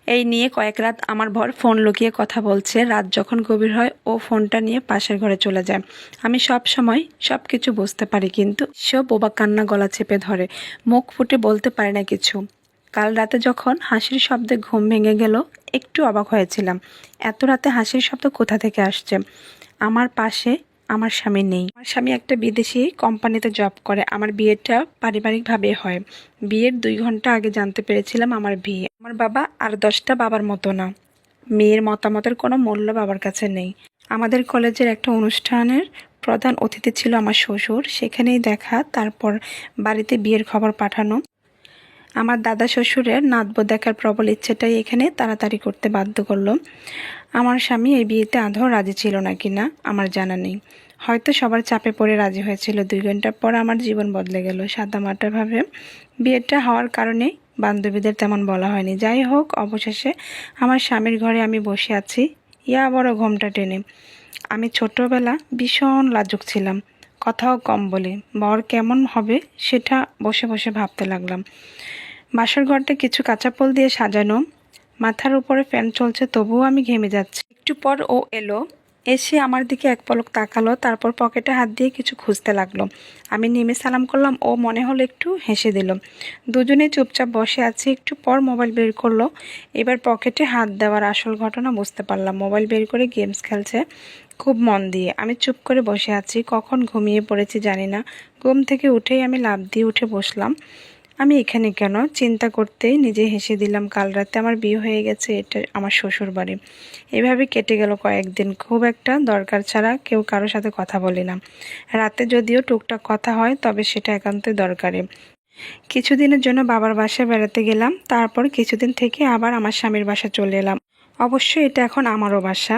এই নিয়ে কয়েক রাত আমার বর ফোন লুকিয়ে কথা বলছে। রাত যখন গভীর হয় ও ফোনটা নিয়ে পাশের ঘরে চলে যায়। আমি সব সময় সব কিছু বুঝতে পারি, কিন্তু সব বোবা কান্না গলা চেপে ধরে, মুখ ফুটে বলতে পারে না কিছু। কাল রাতে যখন হাসির শব্দে ঘুম ভেঙে গেল, একটু অবাক হয়েছিলাম। এত রাতে হাসির শব্দ কোথা থেকে আসছে? আমার পাশে আমার স্বামী নেই। আমার স্বামী একটা বিদেশি কোম্পানিতে জব করে। আমার বিয়েটা পারিবারিকভাবে হয়। বিয়ের 2 ঘন্টা আগে জানতে পেরেছিলাম আমার বিয়ে। আমার বাবা আর 10টা বাবার মতো না। মেয়ের মতামতের কোনো মূল্য বাবার কাছে নেই। আমাদের কলেজের একটা অনুষ্ঠানের প্রধান অতিথি ছিল আমার শ্বশুর। সেখানেই দেখা, তারপর বাড়িতে বিয়ের খবর পাঠানো। আমার দাদা শ্বশুরের নাতব দেখার প্রবল ইচ্ছেটাই এখানে তাড়াতাড়ি করতে বাধ্য করলো। আমার স্বামী এই বিয়েতে আদৌ রাজি ছিল না কিনা আমার জানা নেই। হয়তো সবার চাপে পড়ে রাজি হয়েছিল। 2 ঘন্টা পর আমার জীবন বদলে গেল সাদামাটাভাবে। বিয়েটা হওয়ার কারণে বান্ধবীদের তেমন বলা হয়নি। যাই হোক, অবশেষে আমার স্বামীর ঘরে আমি বসে আছি, ইয়া বড় ঘোমটা টেনে। আমি ছোটবেলা ভীষণ লাজুক ছিলাম, কথাও কম বলি। বর কেমন হবে সেটা বসে বসে ভাবতে লাগলাম। বাসর ঘরটা কিছু কাঁচাপোল দিয়ে সাজানো, মাথার উপরে ফ্যান চলছে, তবুও আমি ঘেমে যাচ্ছি। একটু পর ও এলো, এসে আমার দিকে এক পলক তাকালো, তারপর পকেটে হাত দিয়ে কিছু খুঁজতে লাগলো। আমি নেমে সালাম করলাম, ও মনে হলো একটু হেসে দিল। দুজনে চুপচাপ বসে আছি। একটু পর মোবাইল বের করলো। এবার পকেটে হাত দেওয়ার আসল ঘটনা বুঝতে পারলাম। মোবাইল বের করে গেমস খেলছে খুব মন দিয়ে। আমি চুপ করে বসে আছি। কখন ঘুমিয়ে পড়েছি জানি না। ঘুম থেকে উঠেই আমি লাফ দিয়ে উঠে বসলাম। আমি এখানে কেন? চিন্তা করতেই নিজে হেসে দিলাম। কাল রাতে আমার বিয়ে হয়ে গেছে, এটা আমার শ্বশুর বাড়ি। এভাবে কেটে গেল কয়েকদিন। খুব একটা দরকার ছাড়া কেউ কারোর সাথে কথা বলি না। রাতে যদিও টুকটাক কথা হয়, তবে সেটা একান্তই দরকারি। কিছুদিনের জন্য বাবার বাসায় বেড়াতে গেলাম, তারপর কিছুদিন থেকে আবার আমার স্বামীর বাসা চলে এলাম। অবশ্যই এটা এখন আমারও বাসা।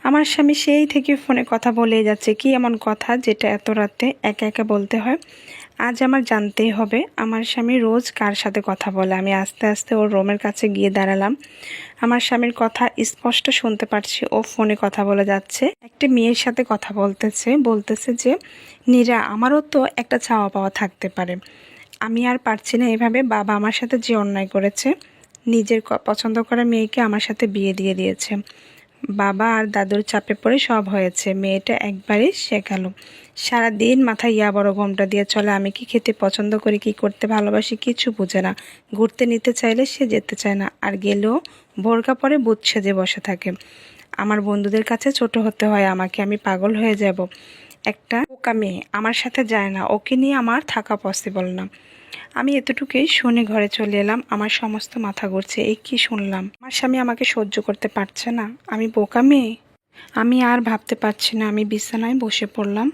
আমার স্বামী সেই থেকে ফোনে কথা বলেই যাচ্ছে। কি এমন কথা যেটা এত রাতে একা একা বলতে হয়? আজ আমার জানতেই হবে আমার স্বামী রোজ কার সাথে কথা বলে। আমি আস্তে আস্তে ওর রুমের কাছে গিয়ে দাঁড়ালাম। আমার স্বামীর কথা স্পষ্ট শুনতে পারছি। ও ফোনে কথা বলে যাচ্ছে, একটা মেয়ের সাথে কথা বলতেছে যে, নীরা, আমারও তো একটা চাওয়া পাওয়া থাকতে পারে। আমি আর পারছি না এভাবে। বাবা আমার সাথে যে অন্যায় করেছে, নিজের পছন্দ করা মেয়েকে আমার সাথে বিয়ে দিয়ে দিয়েছে। বাবা আর দাদুর চাপে পড়ে সব হয়েছে। মেয়েটা একবারই শেখালো। সারাদিন মাথায় ইয়া বড় ঘোমটা দিয়ে চলে। আমি কি খেতে পছন্দ করি, কি করতে ভালোবাসি কিছু বোঝে না। ঘুরতে নিতে চাইলে সে যেতে চায় না, আর গেলেও বোরকা পরে বুট সেজে বসে থাকে। আমার বন্ধুদের কাছে ছোট হতে হয় আমাকে। আমি পাগল হয়ে যাব। একটা বোকা মেয়ে আমার সাথে যায় না, ওকে নিয়ে আমার থাকা পসিবল না। আমি এতটুকুই শুনে ঘরে চলে এলাম। আমার সমস্ত মাথা ঘুরছে। এই কি শুনলাম? আমার স্বামী আমাকে সহ্য করতে পারছে না? আমি বোকা মেয়ে? আমি আর ভাবতে পারছি না। আমি বিছানায় বসে পড়লাম।